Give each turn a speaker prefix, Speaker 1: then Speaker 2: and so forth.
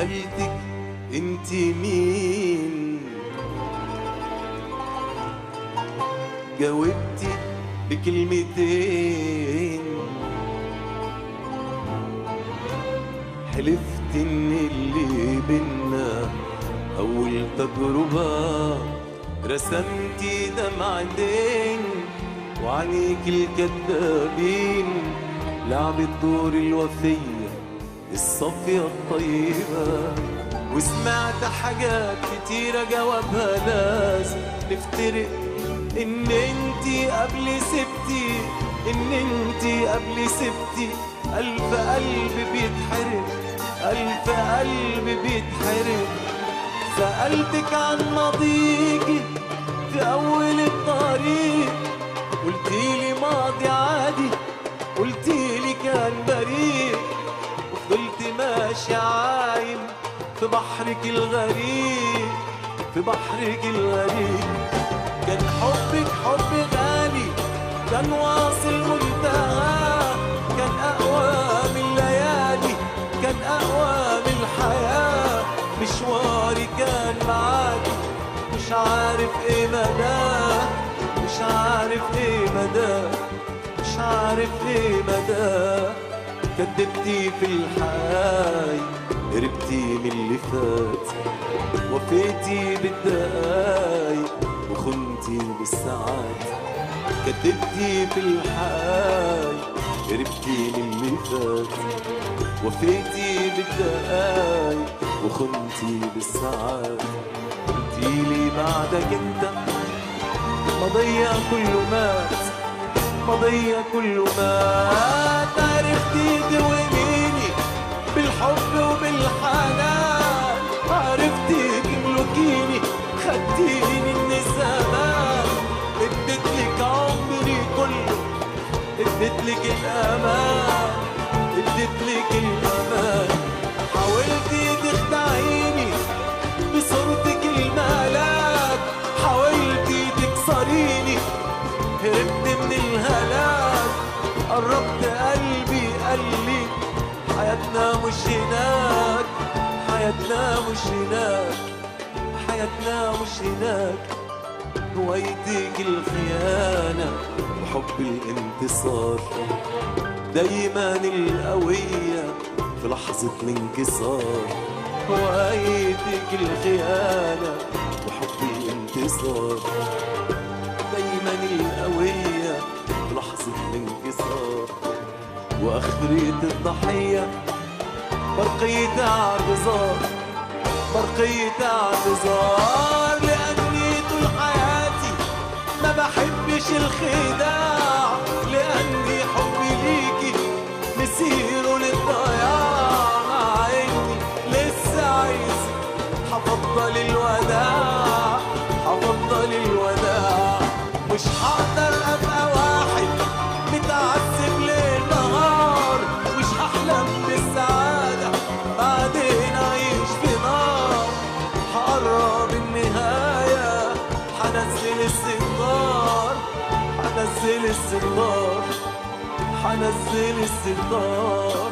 Speaker 1: سألتك انت مين، جاوبتي بكلمتين، حلفت ان اللي بينا اول تجربة، رسمتي دمعتين وعليك الكدابين، لعبت دور الوفية الصافية الطيبة، وسمعت حاجات كتيرة جوابها لازم نفترق، ان انتي قبل سبتي، ان انتي قبل سبتي، ألف قلب بيتحرق، ألف قلب بيتحرق. سألتك عن ماضيكي في أول الطريق، قلتيلي ماضي عادي، قلتيلي كان بريء، وفضلت ماشي عايم في بحرك الغريق، في بحرك الغريق. كان حبك حب غالي، كان واصل منتهى، كان أقوى من الليالي، كان أقوى من الحياة. مشواري كان معاكي مش عارف ايه مداه، مش عارف ايه مداه، مش عارف ايه مداه. كدبتي في الحياة، هربتي من اللي فات، وفيتي بالدقايق وخنتي بالساعات. كدبتي في الحياة، هربتي من اللي فات، وفيتي بالدقايق وخنتي بالساعات. قلتيلي بعدك انت مضيع كله مات، مضيع كله مات. عرفتي توهميني بالحب وبالحنان، عرفتي تملكيني، خدتيني من زمان. اديتلك عمري كله، اديتلك الامان، اديتلك الامان. حاولتي تخدعيني بصورتك الملاك، حاولتي تكسريني، هربت من الهلاك. قربت قلبي قالي حياتنا مش هناك، حياتنا مش هناك، حياتنا مش هناك. هوايتك الخيانة وحب الانتصار، دايما القوية في لحظة الانكسار. هوايتك الخيانة وحب الانتصار، دايما القوية في لحظة الانكسار. وآخرية الضحية برقية اعتذار، برقية اعتذار. لأني طول حياتي ما بحبش الخداع، لأني حبي ليكي مسيره للضياع. مع إني لسه عايز هفضل الوداع، هفضل الوداع. مش هقدر أبقى واحد متعذب ليل نهار، مش هحلم بالسعادة بعدين أعيش في نار. هقرب النهاية، هنزل الستار، هنزل الستار، هنزل الستار.